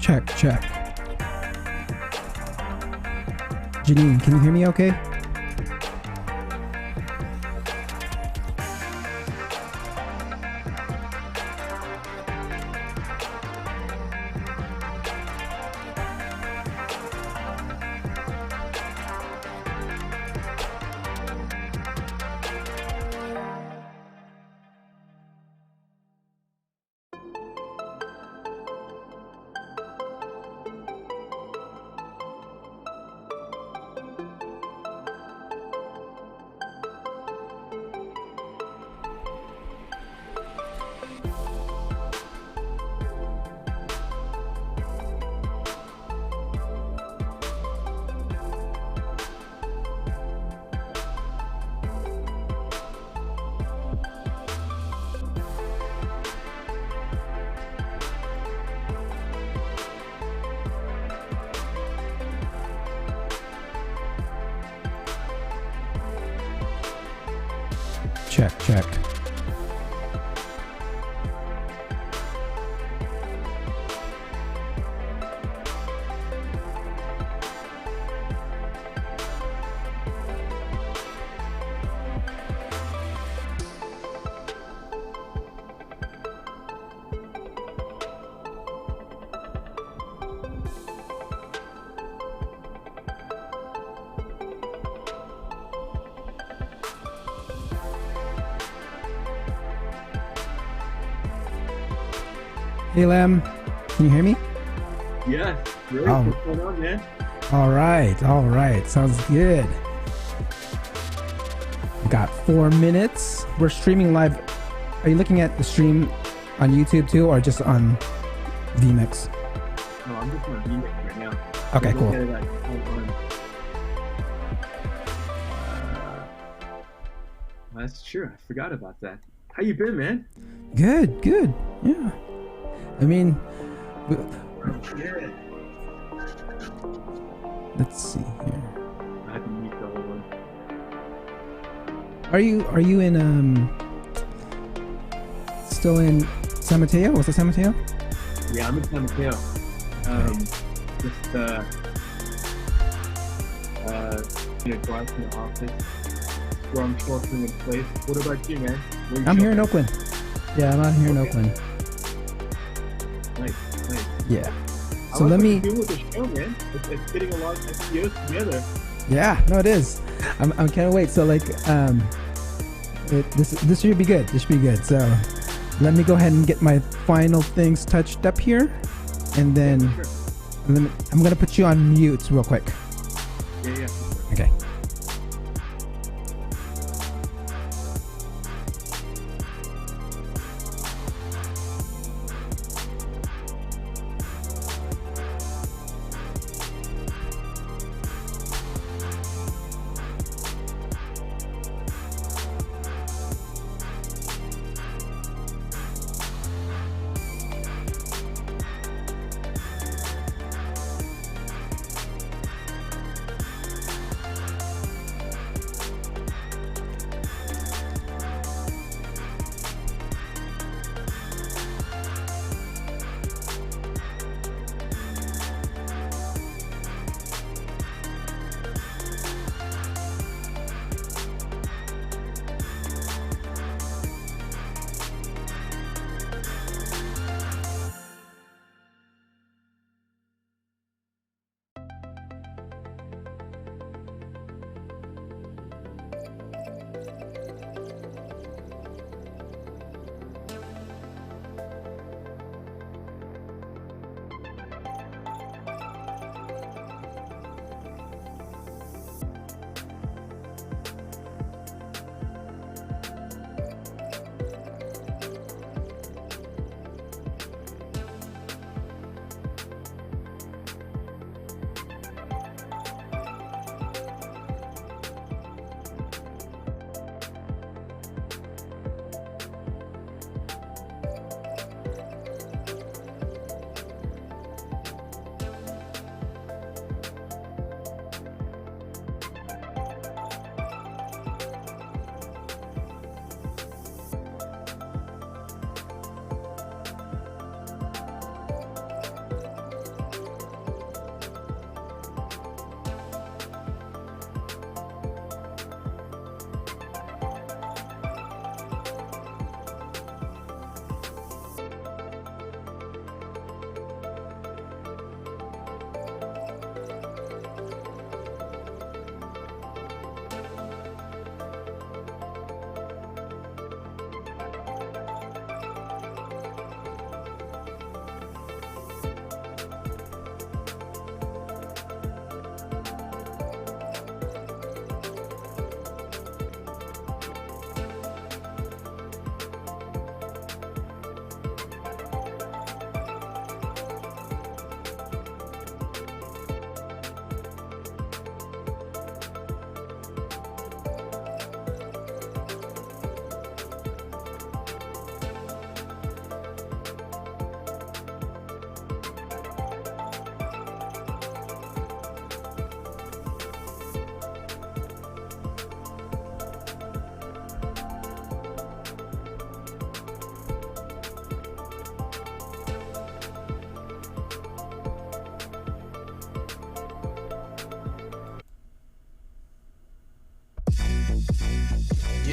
Check, check. Janine, can you hear me okay? Check, check. Hey, Lem, can you hear me? Yeah, great. Oh. What's going on, man? All right. Sounds good. We got 4 minutes. We're streaming live. Are you looking at the stream on YouTube too, or just on vMix? No, I'm just on vMix right now. Okay, I'm cool. looking at it on. That's true. I forgot about that. How you been, man? Good. Yeah. I mean, Yeah. let's see here. I had to meet the whole one. Are you in still in San Mateo? Was it San Mateo? Yeah, I'm in San Mateo. Just drive to the office where I'm sheltering in place. What about you, man? Where you I'm here in sheltering? Oakland. Yeah, I'm out here in Okay. Oakland. Nice. Yeah. I So like let what me. you're doing with the show, man. It's getting a lot of SEOs together. Yeah, no, it is. I can't wait. So like, this should be good. This should be good. So let me go ahead and get my final things touched up here, and then Sure. I'm gonna put you on mute real quick. Yeah. Okay.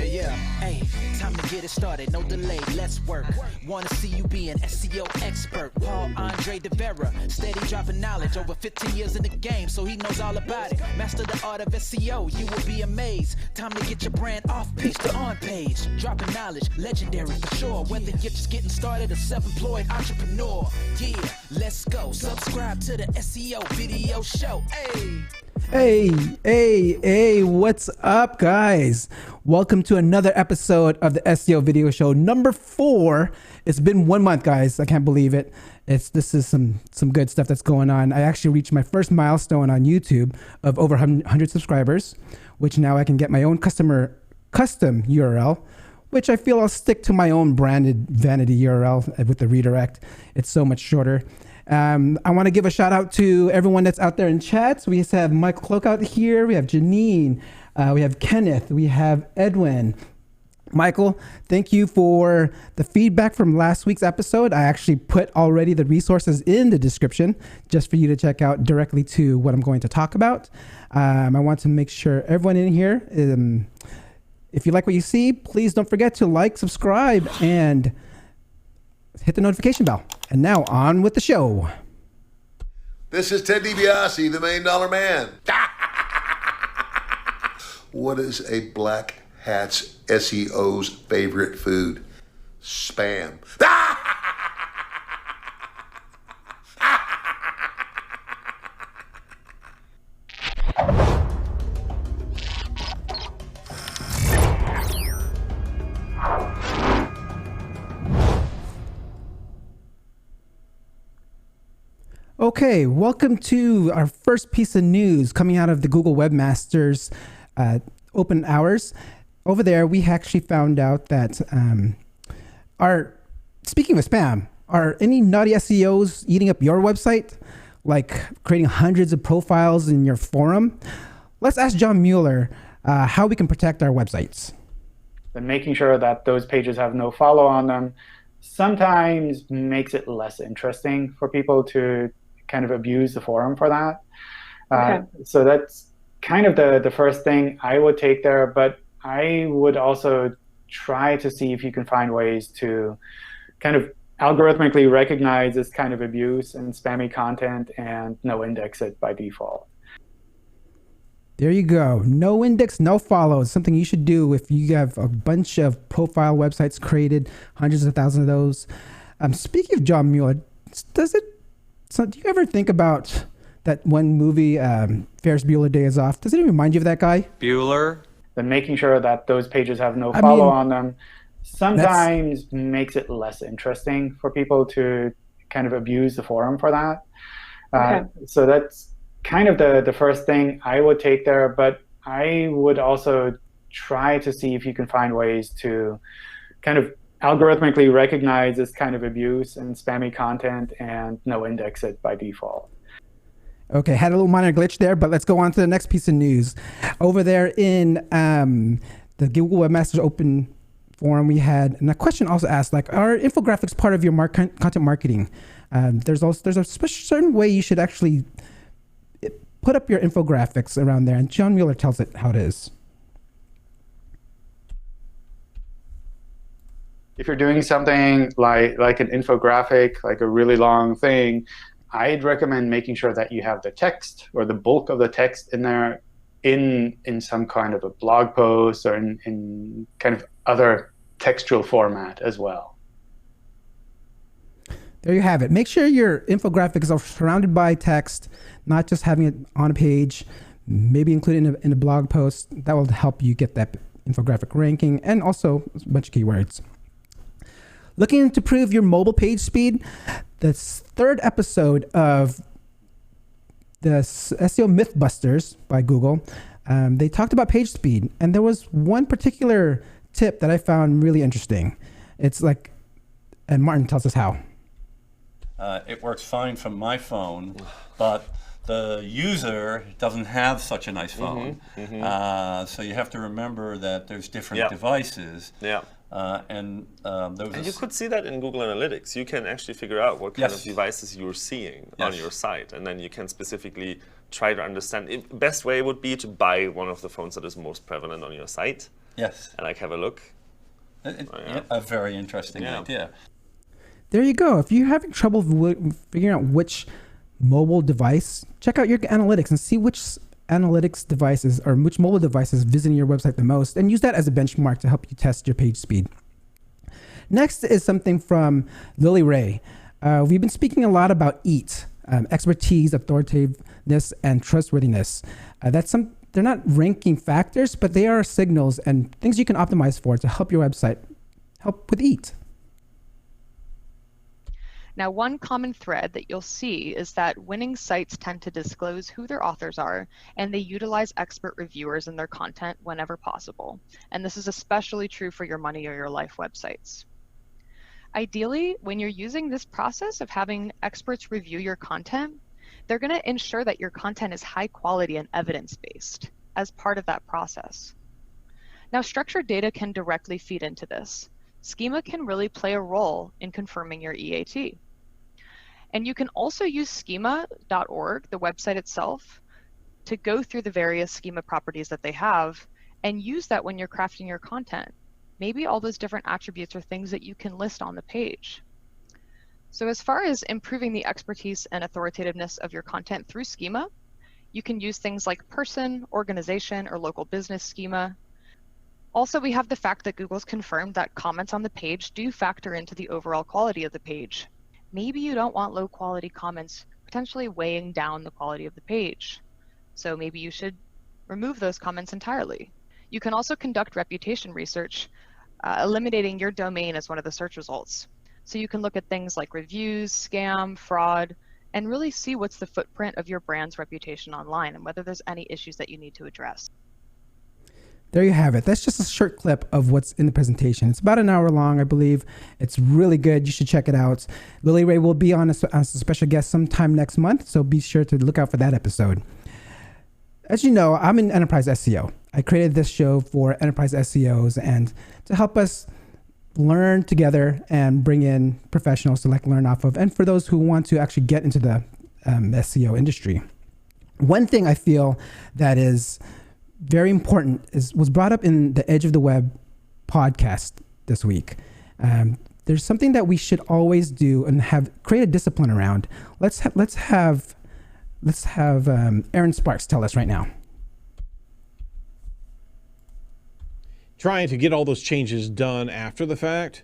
Yeah. Hey, time to get it started. No delay. Let's work. Wanna see you be an SEO expert. Paul Andre De Vera, steady dropping knowledge. Over 15 years in the game, so he knows all about it. Master the art of SEO. You will be amazed. Time to get your brand off page to on page. Dropping knowledge, legendary for sure. Whether you're just getting started or self-employed entrepreneur. Yeah, let's go. Subscribe to the SEO Video Show. Hey, what's up, guys? Welcome to another episode of the SEO Video Show, number 4. It's been 1 month, guys. I can't believe it. This is some good stuff that's going on. I actually reached my first milestone on YouTube of over 100 subscribers, which now I can get my own custom URL, which I feel I'll stick to my own branded vanity URL with the redirect. It's so much shorter. I want to give a shout out to everyone that's out there in chat. We have Michael Cloak out here. We have Janine. We have Kenneth. We have Edwin. Michael, thank you for the feedback from last week's episode. I actually put already the resources in the description just for you to check out directly to what I'm going to talk about. I want to make sure everyone in here, if you like what you see, please don't forget to like, subscribe, and hit the notification bell. And now on with the show. This is Ted DiBiase, the $1 Million Man. What is a black hat's SEO's favorite food? Spam. Okay, welcome to our first piece of news coming out of the Google Webmasters open hours. Over there, we actually found out that speaking of spam, are any naughty SEOs eating up your website? Like creating hundreds of profiles in your forum? Let's ask John Muller how we can protect our websites. And making sure that those pages have no follow on them sometimes makes it less interesting for people to kind of abuse the forum for that. Okay. So that's kind of the first thing I would take there, but I would also try to see if you can find ways to kind of algorithmically recognize this kind of abuse and spammy content and no index it by default. There you go. No index, no follow. It's something you should do if you have a bunch of profile websites created, hundreds of thousands of those. Speaking of John Muller, do you ever think about that one movie, Ferris Bueller Day is Off? Does it even remind you of that guy? Bueller? Then making sure that those pages have no follow on them sometimes makes it less interesting for people to kind of abuse the forum for that. Okay. So that's kind of the first thing I would take there, but I would also try to see if you can find ways to kind of algorithmically recognize this kind of abuse and spammy content and no index it by default. Okay, had a little minor glitch there, but let's go on to the next piece of news. Over there in the Google Webmasters open forum, we had a question also asked, like, are infographics part of your content marketing? There's a certain way you should actually put up your infographics around there, and John Muller tells it how it is. If you're doing something like an infographic, like a really long thing, I'd recommend making sure that you have the text or the bulk of the text in there in some kind of a blog post or in kind of other textual format as well. There you have it. Make sure your infographics are surrounded by text, not just having it on a page, maybe include it in a blog post. That will help you get that infographic ranking and also a bunch of keywords. Looking to improve your mobile page speed, the third episode of the SEO Mythbusters by Google, they talked about page speed, and there was one particular tip that I found really interesting. It's like, and Martin tells us how. It works fine from my phone, but the user doesn't have such a nice phone. So you have to remember that there's different devices. And you could see that in Google Analytics. You can actually figure out what kind of devices you're seeing on your site, and then you can specifically try to understand. Best way would be to buy one of the phones that is most prevalent on your site. Yes. And like have a look. A very interesting idea. There you go. If you're having trouble figuring out which mobile device, check out your analytics and see which analytics devices or which mobile devices visiting your website the most, and use that as a benchmark to help you test your page speed. Next is something from Lily Ray. We've been speaking a lot about EAT, expertise, authoritativeness, and trustworthiness. They're not ranking factors, but they are signals and things you can optimize for to help your website help with EAT. Now, one common thread that you'll see is that winning sites tend to disclose who their authors are, and they utilize expert reviewers in their content whenever possible. And this is especially true for your money or your life websites. Ideally, when you're using this process of having experts review your content, they're going to ensure that your content is high quality and evidence-based as part of that process. Now, structured data can directly feed into this. Schema can really play a role in confirming your EAT. And you can also use schema.org, the website itself, to go through the various schema properties that they have and use that when you're crafting your content. Maybe all those different attributes are things that you can list on the page. So as far as improving the expertise and authoritativeness of your content through schema, you can use things like person, organization, or local business schema. Also, we have the fact that Google's confirmed that comments on the page do factor into the overall quality of the page. Maybe you don't want low quality comments potentially weighing down the quality of the page. So maybe you should remove those comments entirely. You can also conduct reputation research, eliminating your domain as one of the search results. So you can look at things like reviews, scam, fraud, and really see what's the footprint of your brand's reputation online and whether there's any issues that you need to address. There you have it. That's just a short clip of what's in the presentation. It's about an hour long, I believe. It's really good. You should check it out. Lily Ray will be on as a special guest sometime next month, so be sure to look out for that episode. As you know, I'm in enterprise SEO. I created this show for enterprise SEOs and to help us learn together and bring in professionals to learn off of, and for those who want to actually get into the SEO industry. One thing I feel that is very important was brought up in the Edge of the Web podcast this week. There's something that we should always do and create a discipline around. Let's have Aaron Sparks tell us right now. Trying to get all those changes done after the fact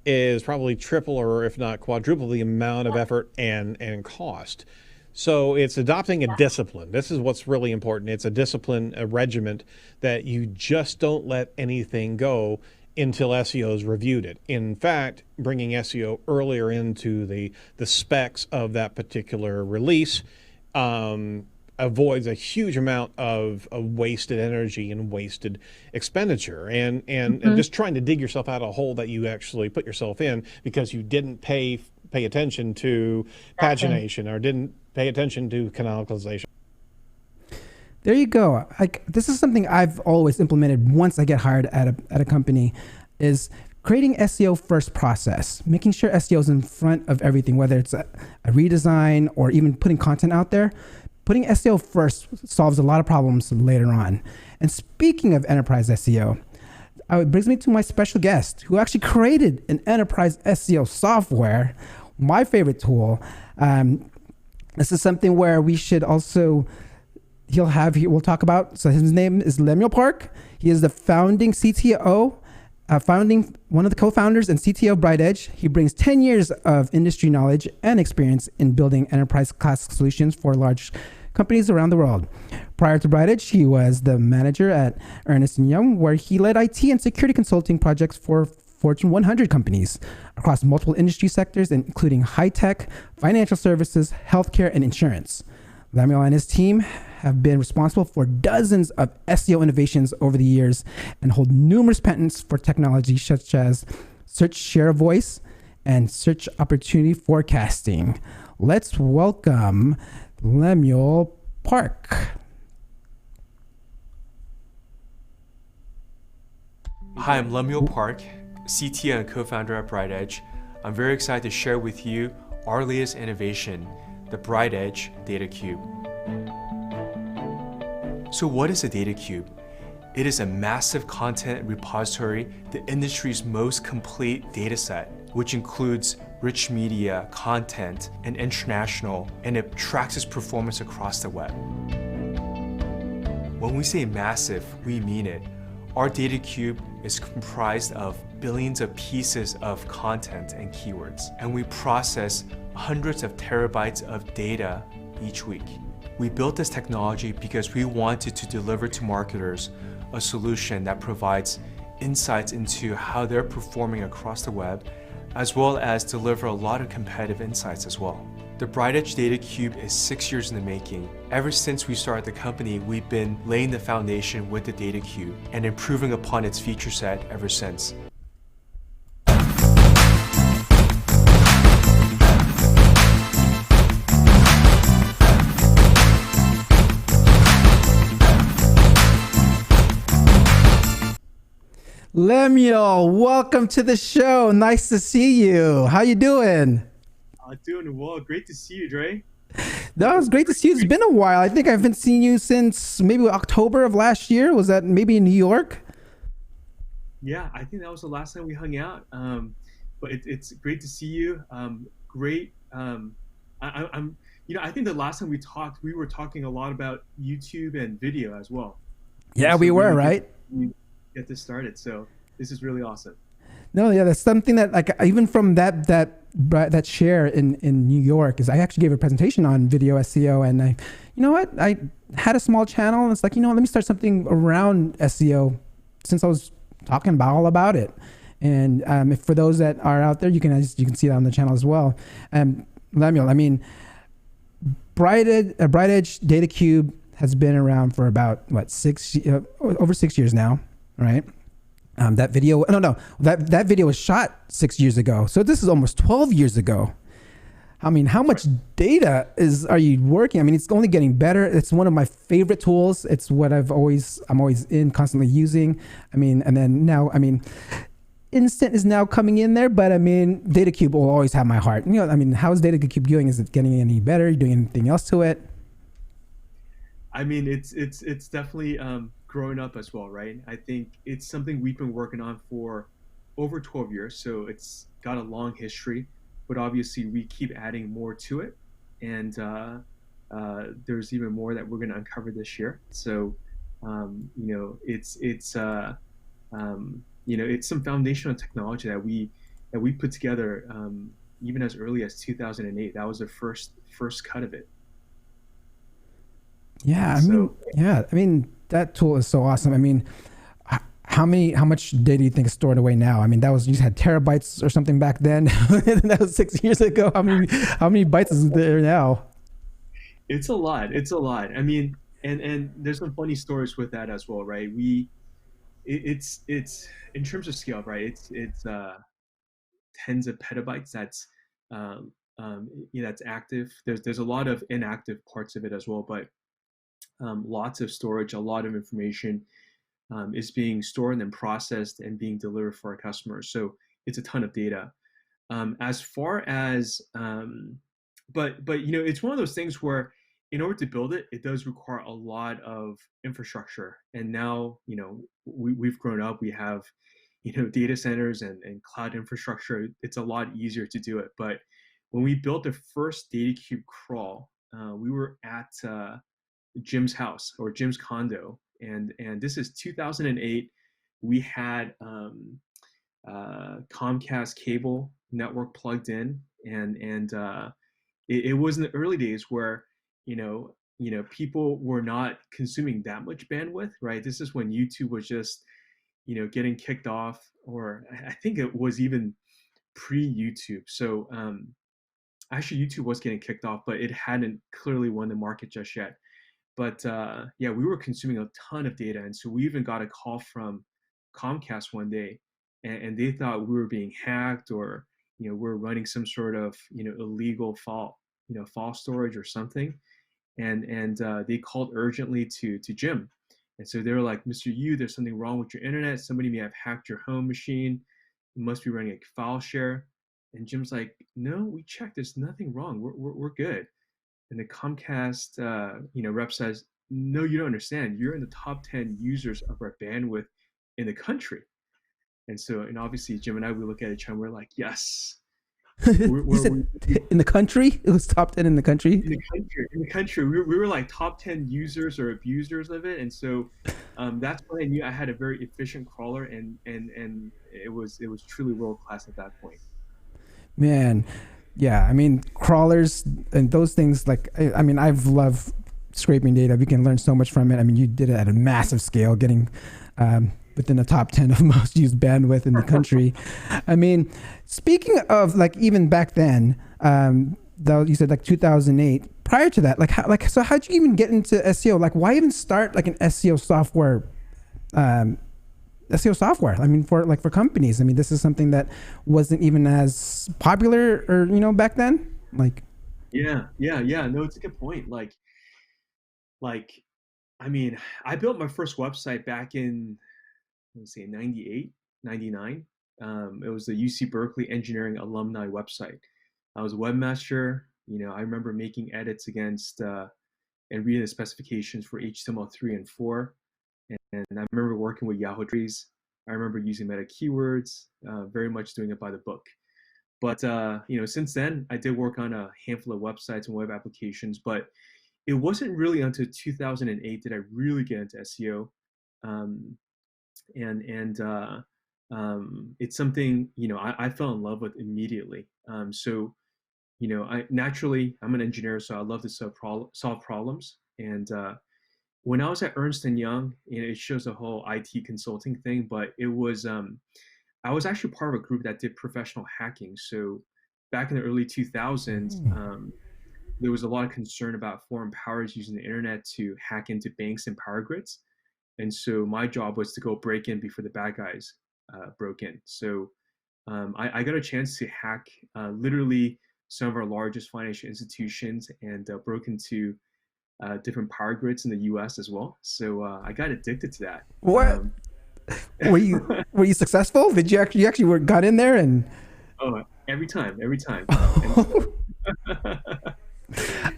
is probably triple or if not quadruple the amount of effort and cost. So it's adopting a discipline. This is what's really important. It's a discipline, a regiment that you just don't let anything go until SEO's reviewed it. In fact, bringing SEO earlier into the specs of that particular release avoids a huge amount of wasted energy and wasted expenditure and just trying to dig yourself out of a hole that you actually put yourself in because you didn't pay attention to pagination or didn't pay attention to canonicalization. There you go. This is something I've always implemented once I get hired at a company, is creating SEO first process, making sure SEO is in front of everything, whether it's a redesign or even putting content out there. Putting SEO first solves a lot of problems later on. And speaking of enterprise SEO, it brings me to my special guest who actually created an enterprise SEO software, my favorite tool. This is something where we should also, we'll talk about, so his name is Lemuel Park. He is the founding CTO, one of the co-founders and CTO of Bright Edge. He brings 10 years of industry knowledge and experience in building enterprise class solutions for large companies around the world. Prior to Bright Edge, he was the manager at Ernst & Young, where he led IT and security consulting projects for Fortune 100 companies across multiple industry sectors, including high-tech, financial services, healthcare, and insurance. Lemuel and his team have been responsible for dozens of SEO innovations over the years and hold numerous patents for technology such as search share of voice and search opportunity forecasting. Let's welcome Lemuel Park. Hi, I'm Lemuel Park, CTO and co-founder at Bright Edge. I'm very excited to share with you our latest innovation, the Bright Edge Data Cube. So what is a data cube? It is a massive content repository, the industry's most complete dataset, which includes rich media, content, and international, and it tracks its performance across the web. When we say massive, we mean it. Our data cube is comprised of billions of pieces of content and keywords, and we process hundreds of terabytes of data each week. We built this technology because we wanted to deliver to marketers a solution that provides insights into how they're performing across the web, as well as deliver a lot of competitive insights as well. The BrightEdge Data Cube is 6 years in the making. Ever since we started the company, we've been laying the foundation with the Data Cube and improving upon its feature set ever since. Lemuel, welcome to the show. Nice to see you. How you doing? Doing well. Great to see you, Dre. That was great to see you. It's been a while. I think I've been seeing you since maybe October of last year. Was that maybe in New York? Yeah, I think that was the last time we hung out. But it's great to see you. Great. I think the last time we talked, we were talking a lot about YouTube and video as well. Yeah, so we were, right? Get this started. So this is really awesome. No, yeah, that's something that, like, even from that share in New York, is I actually gave a presentation on video SEO, and I had a small channel, and it's like, let me start something around SEO, since I was talking about all about it. And if for those that are out there, you can see that on the channel as well. Lemuel, I mean, BrightEdge Data Cube has been around for about over 6 years now, right? That video was shot 6 years ago. So this is almost 12 years ago. I mean, how much data are you working? I mean, it's only getting better. It's one of my favorite tools. It's what I'm always constantly using. I mean, and then now, I mean, Instant is now coming in there, but I mean, Data Cube will always have my heart. I mean, how is Data Cube doing? Is it getting any better? Are you doing anything else to it? I mean, it's definitely growing up as well, right? I think it's something we've been working on for over 12 years, so it's got a long history, but obviously we keep adding more to it, and there's even more that we're going to uncover this year. So it's some foundational technology that we put together even as early as 2008. That was the first cut of it. Yeah, I mean, that tool is so awesome. I mean, how much data do you think is stored away now? I mean, you had terabytes or something back then. That was 6 years ago. How many bytes is there now? It's a lot. I mean, and there's some funny stories with that as well, right? It's in terms of scale, right? It's tens of petabytes. That's that's active. There's a lot of inactive parts of it as well, but lots of storage, a lot of information is being stored and then processed and being delivered for our customers. So it's a ton of data. As far as, but it's one of those things where in order to build it, it does require a lot of infrastructure. And now, we've grown up, we have, data centers and cloud infrastructure. It's a lot easier to do it. But when we built the first Data Cube crawl, we were at Jim's house or Jim's condo, and this is 2008. We had Comcast cable network plugged in, and it was in the early days where people were not consuming that much bandwidth, right? This is when YouTube was just getting kicked off, or I think it was even pre-YouTube. So actually YouTube was getting kicked off, but it hadn't clearly won the market just yet. But we were consuming a ton of data, and so we even got a call from Comcast one day, and they thought we were being hacked, or we're running some sort of illegal file storage or something, and they called urgently to Jim, and so they were like, "Mr. Yu, there's something wrong with your internet. Somebody may have hacked your home machine. You must be running a file share." And Jim's like, "No, we checked. There's nothing wrong. We're good." And the Comcast rep says, no, you don't understand. You're in the top 10 users of our bandwidth in the country. And so, and obviously Jim and I, we look at each other and we're like, yes. You said in the country? It was top 10 in the country? In the country. We were like top 10 users or abusers of it. And so that's when I knew I had a very efficient crawler, and it was truly world class at that point. Man, yeah, I mean, crawlers and those things, like, I mean, I've loved scraping data. We can learn so much from it. I mean, you did it at a massive scale, getting within the top 10 of most used bandwidth in the country. I mean, speaking of, like, even back then, though you said like 2008, prior to that, so how'd you even get into SEO? Like, why even start like an SEO software? SEO software. I mean, for companies. I mean, this is something that wasn't even as popular, or back then. Like, yeah. No, it's a good point. Like, I mean, I built my first website back in, let's say, 98, 99. It was the UC Berkeley engineering alumni website. I was a webmaster. I remember making edits against and reading the specifications for HTML3 and 4. And I remember working with Yahoo trees. I remember using meta keywords, very much doing it by the book. But since then, I did work on a handful of websites and web applications. But it wasn't really until 2008 that I really get into SEO, it's something I fell in love with immediately. So I'm an engineer, so I love to solve problems. And when I was at Ernst & Young, it shows the whole IT consulting thing, but it was, I was actually part of a group that did professional hacking. So back in the early 2000s, there was a lot of concern about foreign powers using the internet to hack into banks and power grids. And so my job was to go break in before the bad guys broke in. So I got a chance to hack literally some of our largest financial institutions, and broke into different power grids in the U.S. as well. So I got addicted to that. What? Were you successful? Did you actually got in there and? Oh, every time.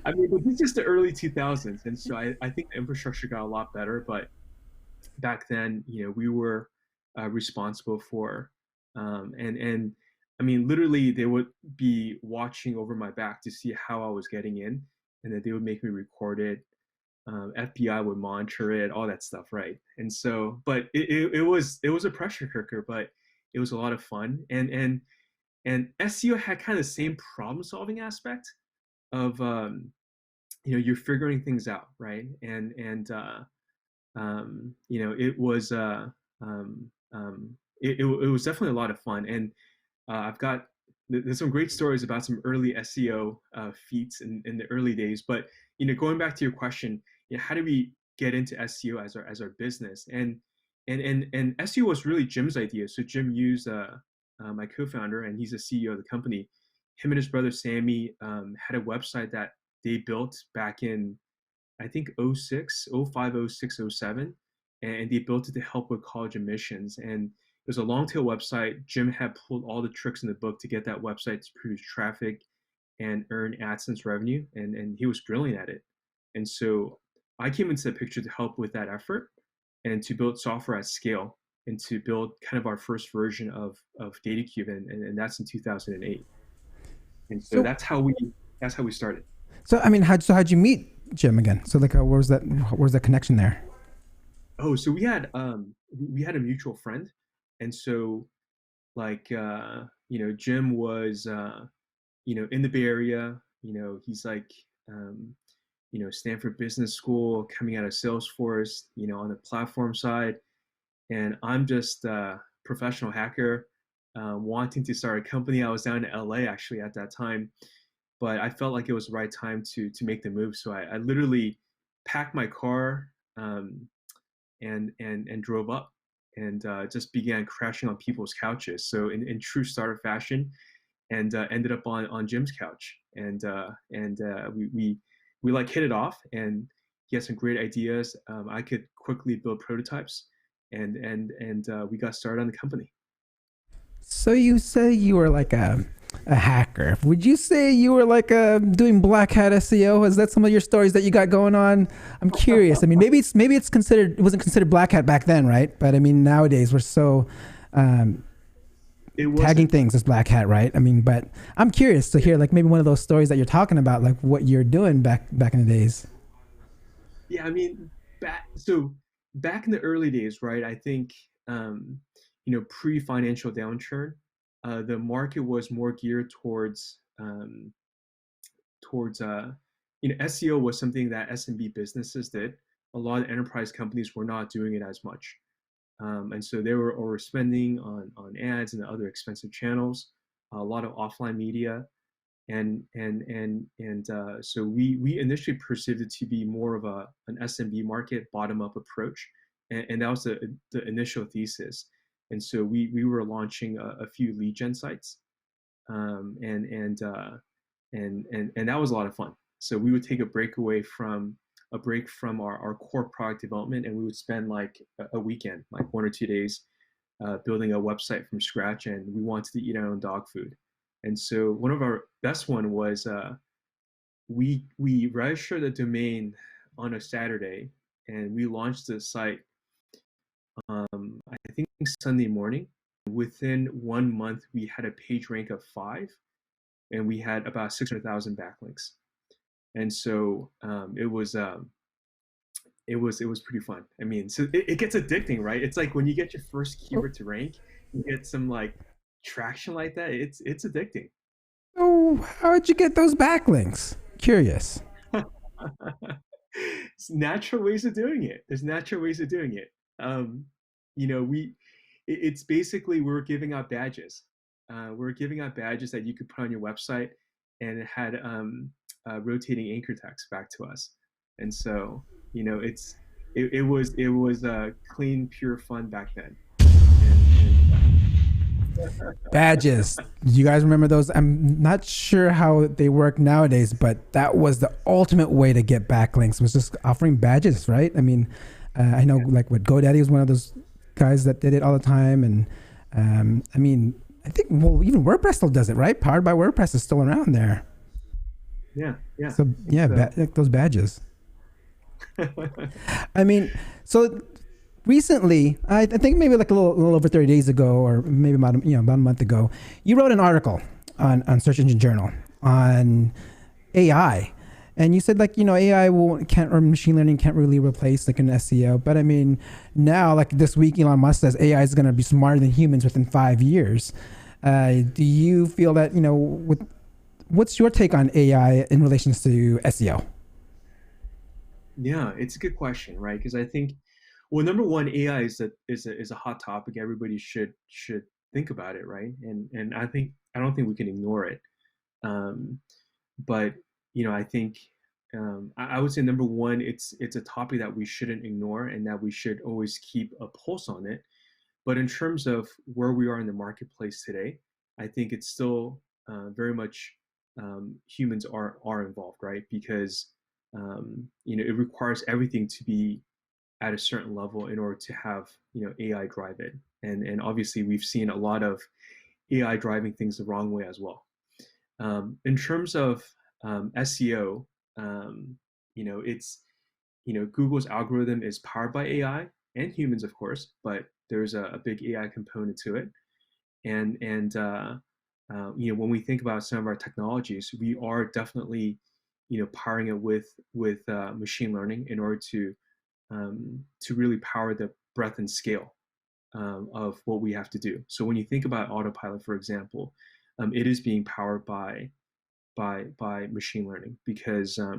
I mean, but this is just the early 2000s, and so I think the infrastructure got a lot better. But back then, we were responsible for, and I mean, literally, they would be watching over my back to see how I was getting in, and then they would make me record it. FBI would monitor it, all that stuff, right? And so, but it was a pressure cooker, but it was a lot of fun. And SEO had kind of the same problem solving aspect of you're figuring things out, right? And it was it was definitely a lot of fun. And there's some great stories about some early SEO feats in the early days. But going back to your question, how do we get into SEO as our business? And SEO was really Jim's idea. So Jim used my co-founder, and he's the CEO of the company. Him and his brother Sammy had a website that they built back in, I think, 05, 06, 07. And they built it to help with college admissions. And it was a long tail website. Jim had pulled all the tricks in the book to get that website to produce traffic and earn AdSense revenue. And he was brilliant at it. And so I came into the picture to help with that effort, and to build software at scale, and to build kind of our first version of DataCube. And that's in 2008. And so that's how we started. So, I mean, how'd you meet Jim again? So, like, where's that connection there? Oh, so we had a mutual friend, and so, like, Jim was in the Bay Area. He's like Stanford Business School, coming out of Salesforce, on the platform side, and I'm just a professional hacker, wanting to start a company. I was down in LA actually at that time, but I felt like it was the right time to make the move. So I literally packed my car and drove up, and just began crashing on people's couches. So in true startup fashion, and ended up on Jim's couch, and we like hit it off, and he had some great ideas. I could quickly build prototypes, and we got started on the company. So you say you were like a hacker. Would you say you were like doing black hat SEO? Is that some of your stories that you got going on? I'm curious. I mean, maybe it's considered, it wasn't considered black hat back then, right? But I mean, nowadays we're so tagging things as black hat, right? I mean, but I'm curious to hear like maybe one of those stories that you're talking about, like what you're doing back in the days. Yeah, I mean, back in the early days, right? I think pre-financial downturn, the market was more geared towards SEO was something that SMB businesses did. A lot of enterprise companies were not doing it as much, and so they were overspending on ads and other expensive channels, a lot of offline media, and so we initially perceived it to be more of an SMB market bottom up approach, and that was the initial thesis. And so we were launching a few lead gen sites, and that was a lot of fun. So we would take a break from our core product development, and we would spend like a weekend, like 1 or 2 days, building a website from scratch, and we wanted to eat our own dog food. And so one of our best one was we registered the domain on a Saturday, and we launched the site I think Sunday morning. Within 1 month, we had a page rank of 5, and we had about 600,000 backlinks. And so it was pretty fun. I mean, so it gets addicting, right? It's like when you get your first keyword to rank, you get some like traction like that. It's addicting. Oh, how'd you get those backlinks? Curious. It's natural ways of doing it. There's natural ways of doing it. It's basically we're giving out badges. We're giving out badges that you could put on your website, and it had rotating anchor text back to us. And so it was clean, pure fun back then. Badges. Do you guys remember those? I'm not sure how they work nowadays, but that was the ultimate way to get backlinks, was just offering badges, right? I mean, I know like what GoDaddy was one of those guys that did it all the time. And I mean, I think, well, even WordPress still does it, right? Powered by WordPress is still around there. Yeah. So yeah, like those badges. I mean, so recently, I think maybe like a little over 30 days ago, or maybe about a month ago, you wrote an article on Search Engine Journal on AI, and you said like AI or machine learning can't really replace like an SEO. But I mean, now like this week, Elon Musk says AI is going to be smarter than humans within 5 years. Do you feel that what's your take on AI in relation to SEO? Yeah, it's a good question, right? Because I think, well, number one, AI is a hot topic. Everybody should think about it, right? And I don't think we can ignore it. But I think I would say number one, it's a topic that we shouldn't ignore, and that we should always keep a pulse on it. But in terms of where we are in the marketplace today, I think it's still very much humans are involved, right? Because it requires everything to be at a certain level in order to have AI drive it, and obviously we've seen a lot of AI driving things the wrong way as well. In terms of SEO, it's Google's algorithm is powered by AI and humans, of course, but there's a big AI component to it, and when we think about some of our technologies, we are definitely powering it with machine learning in order to really power the breadth and scale of what we have to do. So when you think about autopilot, for example, it is being powered by machine learning, because a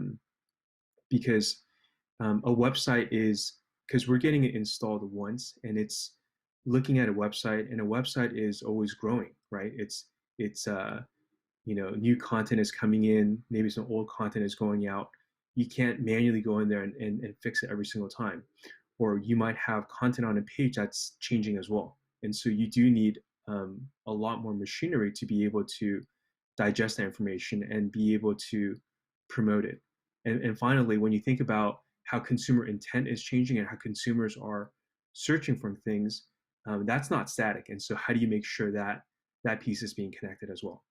website is, because we're getting it installed once, and it's looking at a website, and a website is always growing, right? It's new content is coming in, maybe some old content is going out. You can't manually go in there and fix it every single time. Or you might have content on a page that's changing as well. And so you do need a lot more machinery to be able to digest that information and be able to promote it. And finally, when you think about how consumer intent is changing and how consumers are searching for things, that's not static. And so how do you make sure that that piece is being connected as well.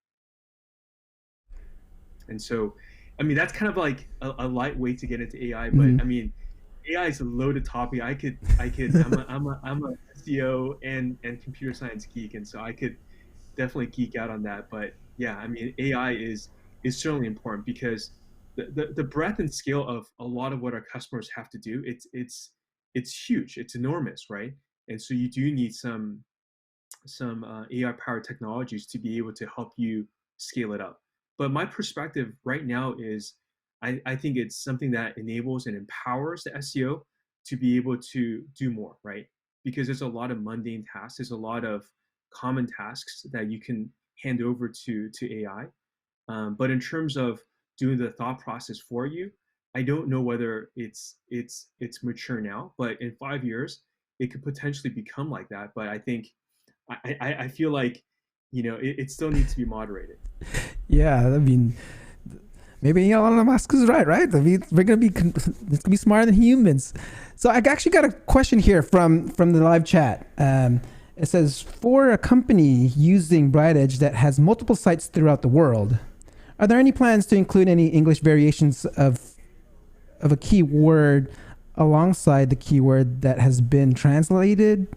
And so, I mean, that's kind of like a light way to get into AI, but I mean, AI is a loaded topic. I'm a SEO and computer science geek, and so I could definitely geek out on that. But yeah, I mean, AI is certainly important because the breadth and scale of a lot of what our customers have to do, it's huge, it's enormous, right? And so you do need some AI powered technologies to be able to help you scale it up. But my perspective right now is I think it's something that enables and empowers the SEO to be able to do more, right? Because there's a lot of mundane tasks, there's a lot of common tasks that you can hand over to AI. But in terms of doing the thought process for you, I don't know whether it's mature now, but in 5 years, it could potentially become like that. But I think I feel like, you know, it still needs to be moderated. Yeah, I mean, maybe Elon Musk is right? I mean, it's gonna be smarter than humans. So I actually got a question here from the live chat. It says, for a company using BrightEdge that has multiple sites throughout the world, are there any plans to include any English variations of a keyword alongside the keyword that has been translated?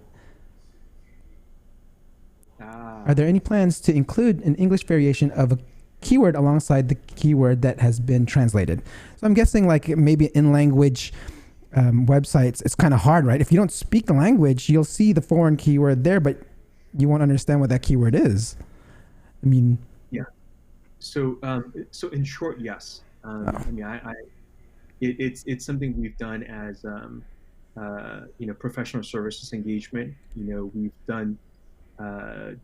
Are there any plans to include an English variation of a keyword alongside the keyword that has been translated? So I'm guessing like maybe in language websites, it's kind of hard, right? If you don't speak the language, you'll see the foreign keyword there, but you won't understand what that keyword is. I mean, yeah. So so in short, yes. I mean, it's something we've done as you know, professional services engagement. You know, we've done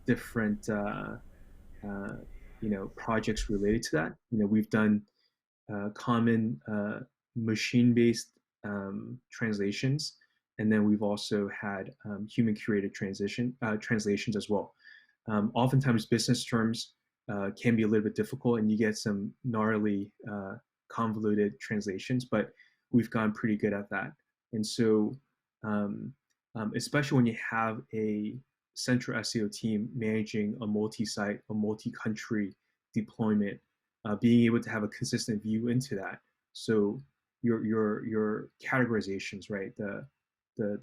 different you know, projects related to that. You know, we've done common machine-based translations, and then we've also had human-curated translations as well. Oftentimes, business terms can be a little bit difficult, and you get some gnarly, convoluted translations, but we've gotten pretty good at that. And so, especially when you have a central SEO team managing a multi-site, a multi-country deployment, being able to have a consistent view into that. So your categorizations, right? The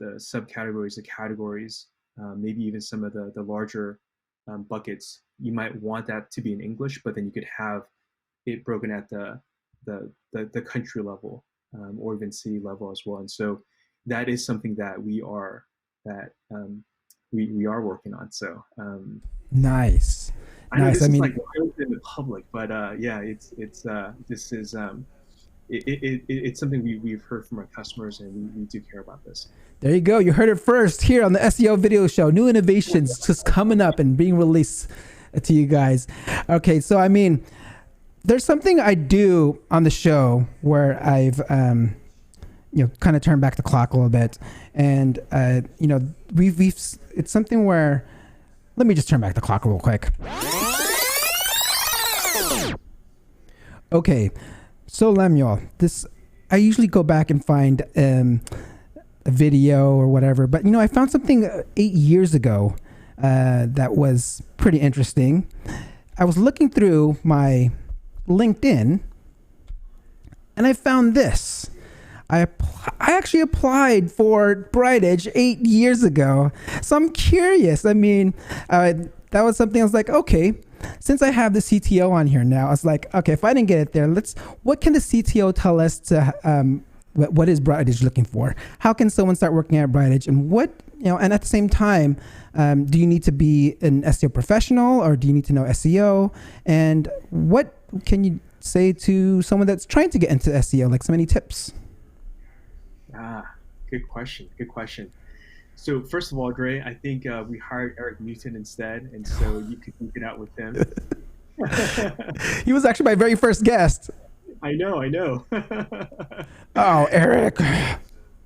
subcategories, the categories, maybe even some of the larger buckets, you might want that to be in English, but then you could have it broken at the country level, or even city level as well. And so that is something that we are working on. So nice. I know nice. this is like in the public, but yeah, this is it's something we've heard from our customers, and we do care about this. There you go. You heard it first here on the SEO Video Show. New innovations just coming up and being released to you guys. Okay, so I mean, there's something I do on the show where I've you know, kind of turned back the clock a little bit, and you know, we've it's something where, let me just turn back the clock real quick. Okay, so Lemuel, I usually go back and find a video or whatever, but you know, I found something 8 years ago that was pretty interesting. I was looking through my LinkedIn and I found this. I actually applied for BrightEdge 8 years ago. So I'm curious. I mean, that was something I was like, okay, since I have the CTO on here now, I was like, okay, if I didn't get it there, what can the CTO tell us to, what is BrightEdge looking for? How can someone start working at BrightEdge? And what, you know, and at the same time, do you need to be an SEO professional, or do you need to know SEO? And what can you say to someone that's trying to get into SEO, like so many tips? Good question. Good question. So first of all, Dre, I think we hired Eric Newton instead, and so you could get out with him. He was actually my very first guest. I know. Oh, Eric.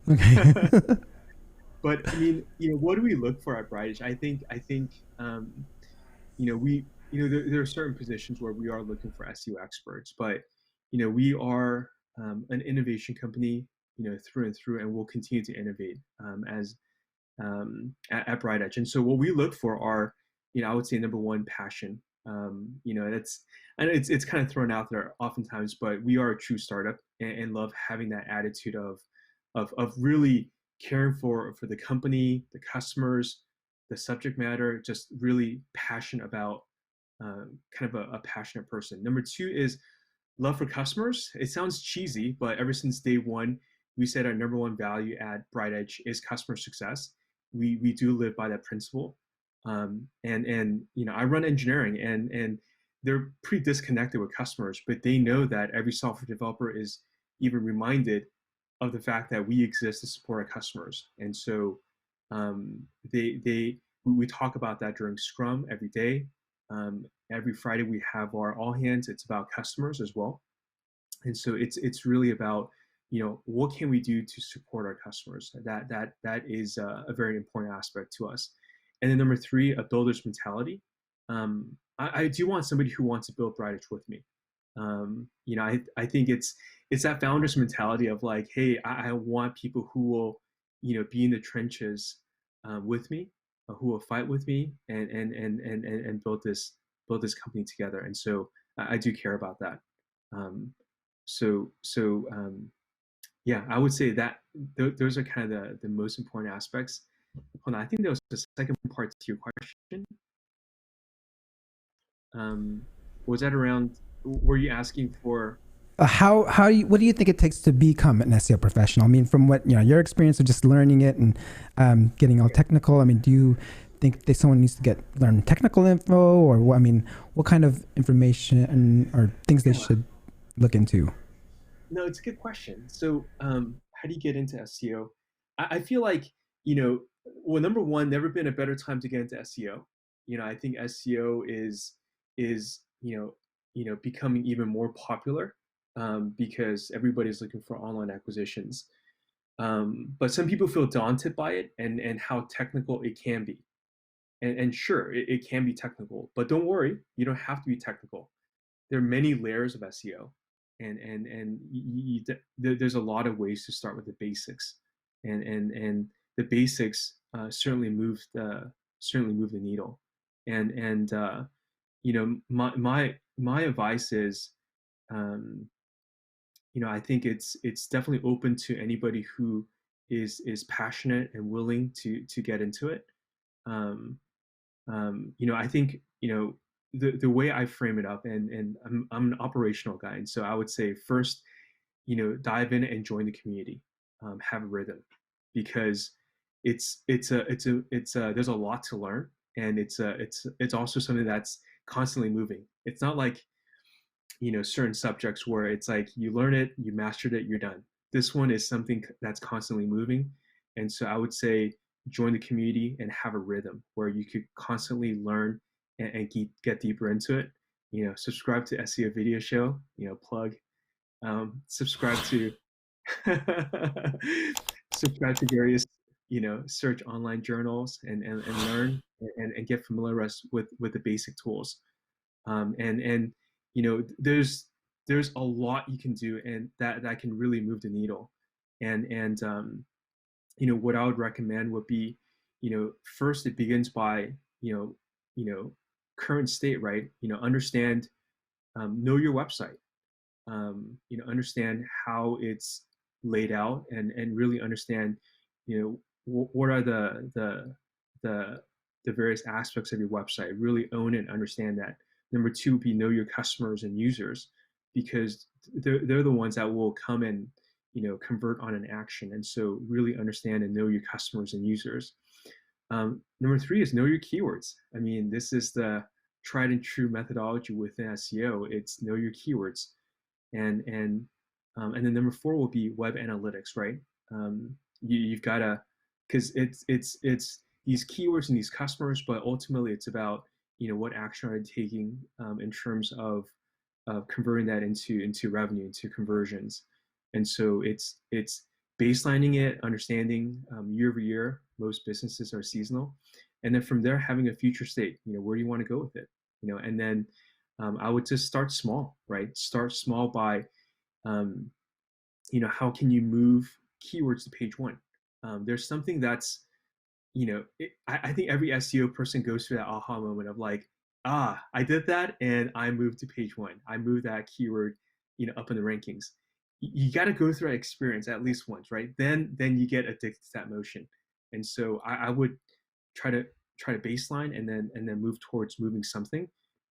Okay. But I mean, you know, what do we look for at BrightEdge? I think you know, there are certain positions where we are looking for SEO experts, but you know, we are an innovation company, you know, through and through, and we'll continue to innovate at BrightEdge. And so what we look for are I would say number one, passion. That's, I know it's kind of thrown out there oftentimes, but we are a true startup and love having that attitude of really caring for the company, the customers, the subject matter, just really passionate about kind of a passionate person. Number two is love for customers. It sounds cheesy, but ever since day one, we said our number one value at Bright Edge is customer success. We do live by that principle. And I run engineering, and they're pretty disconnected with customers, but they know that every software developer is even reminded of the fact that we exist to support our customers. And so we talk about that during Scrum every day. Every Friday we have our all hands. It's about customers as well. And so it's really about, what can we do to support our customers? That is a very important aspect to us. And then number three, a builder's mentality. I do want somebody who wants to build Bright Edge with me. I think it's that founder's mentality of like, hey, I want people who will, be in the trenches with me, who will fight with me, and build this company together. And so I do care about that. Yeah, I would say that those are kind of the most important aspects. Hold on, I think there was the second part to your question. Was that around? Were you asking for? What do you think it takes to become an SEO professional? I mean, from what your experience of just learning it and getting all technical. I mean, do you think that someone needs to learn technical info, or what? I mean, what kind of information or things they should look into? No, it's a good question. So, how do you get into SEO? I feel like well, number one, never been a better time to get into SEO. I think SEO is becoming even more popular because everybody's looking for online acquisitions. But some people feel daunted by it and how technical it can be. And sure, it can be technical, but don't worry, you don't have to be technical. There are many layers of SEO, and there's a lot of ways to start with the basics, and the basics certainly move the needle. And my advice is, I think it's definitely open to anybody who is passionate and willing to get into it. I think the way I frame it up, and I'm an operational guy, and so I would say first, dive in and join the community, have a rhythm, because there's a lot to learn, and it's also something that's constantly moving. It's not like certain subjects where it's like you learn it, you mastered it, you're done. This one is something that's constantly moving, and so I would say join the community and have a rhythm where you could constantly learn and get deeper into it. Subscribe to SEO Video Show. Plug. Subscribe to various search online journals and learn and get familiarized with the basic tools. And there's a lot you can do, and that can really move the needle. And what I would recommend would be, first it begins by, current state, right? Understand, know your website, understand how it's laid out, and really understand, what are the various aspects of your website. Really own it and understand that. Number two would be know your customers and users, because they're the ones that will come and convert on an action. And so really understand and know your customers and users. Number three is know your keywords. I mean, this is the tried and true methodology within SEO. It's know your keywords. And then number four will be web analytics, right? You've got to, because it's these keywords and these customers, but ultimately it's about, what action are you taking in terms of converting that into revenue, into conversions. And so it's baselining it, understanding year over year. Most businesses are seasonal, and then from there having a future state. Where do you want to go with it? And then I would just start small, right? Start small by, how can you move keywords to page one? There's something that's I think every SEO person goes through that aha moment of like, I did that and I moved to page 1. I moved that keyword, up in the rankings. You got to go through that experience at least once, right? Then you get addicted to that motion. And so I would try to baseline and then move towards moving something.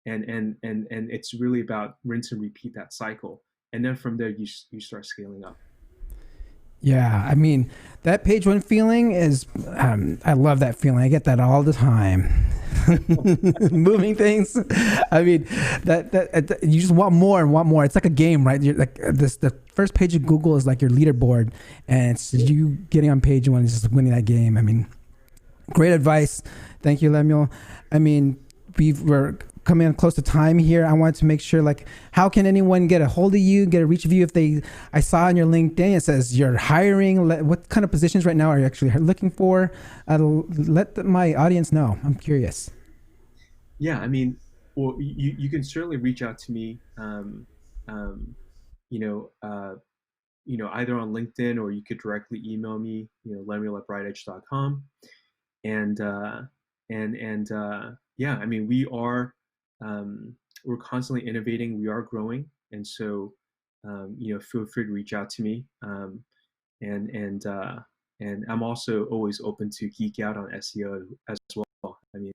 And it's really about rinse and repeat that cycle. And then from there, you start scaling up. Yeah, I mean, that page 1 feeling is, I love that feeling. I get that all the time. Moving things. I mean, that you just want more and want more. It's like a game, right? You're like the first page of Google is like your leaderboard, and it's you getting on page 1 is just winning that game. I mean, great advice. Thank you, Lemuel. I mean, we're coming in close to time here. I wanted to make sure, like, how can anyone get a hold of you, get a reach of you if I saw on your LinkedIn, it says you're hiring. What kind of positions right now are you actually looking for? Let my audience know. I'm curious. Yeah, I mean, well, you can certainly reach out to me, either on LinkedIn, or you could directly email me, lemuel@brightedge.com. And yeah, I mean, we're constantly innovating. We are growing. And so, feel free to reach out to me. And I'm also always open to geek out on SEO as well. I mean,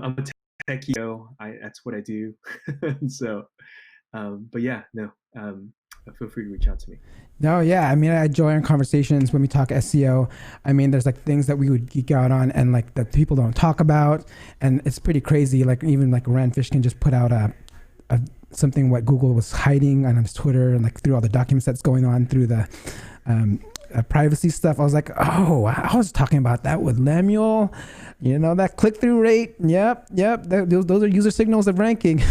I'm a techie, that's what I do. And so, but yeah, no, feel free to reach out to me. No, yeah. I mean, I enjoy our conversations when we talk SEO. I mean, there's like things that we would geek out on and like that people don't talk about. And it's pretty crazy. Like even like Rand Fishkin just put out something what Google was hiding on his Twitter, and like through all the documents that's going on through the privacy stuff. I was like, oh, I was talking about that with Lemuel. That click-through rate. Yep. Those are user signals of ranking.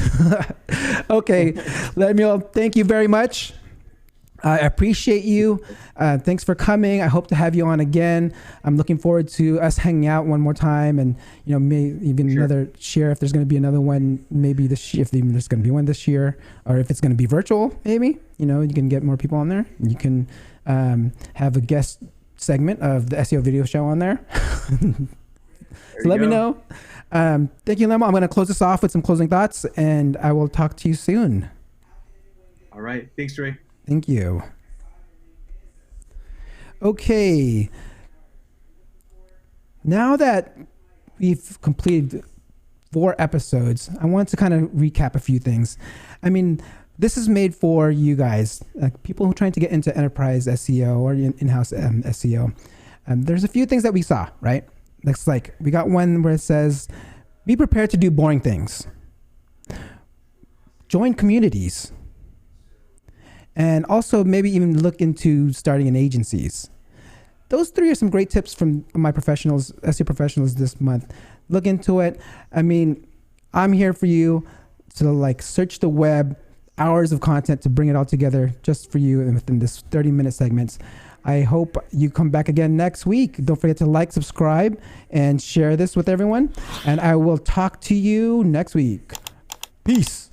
Okay, Lemuel, thank you very much. I appreciate you. Thanks for coming. I hope to have you on again. I'm looking forward to us hanging out one more time, and maybe even another share if there's going to be another one. Maybe this year, if there's going to be one this year, or if it's going to be virtual. Maybe you can get more people on there. You can have a guest segment of the SEO video show on there. So let me know. Thank you, Lemuel. I'm going to close this off with some closing thoughts, and I will talk to you soon. All right. Thanks, Dre. Thank you. Okay. Now that we've completed 4 episodes, I want to kind of recap a few things. I mean, this is made for you guys, like people who are trying to get into enterprise SEO or in-house SEO. There's a few things that we saw, right? Looks like we got one where it says, be prepared to do boring things. Join communities. And also maybe even look into starting in agencies. Those 3 are some great tips from my professionals, SEO professionals this month. Look into it. I mean, I'm here for you to like search the web, hours of content to bring it all together just for you within this 30-minute segments. I hope you come back again next week. Don't forget to like, subscribe, and share this with everyone. And I will talk to you next week. Peace.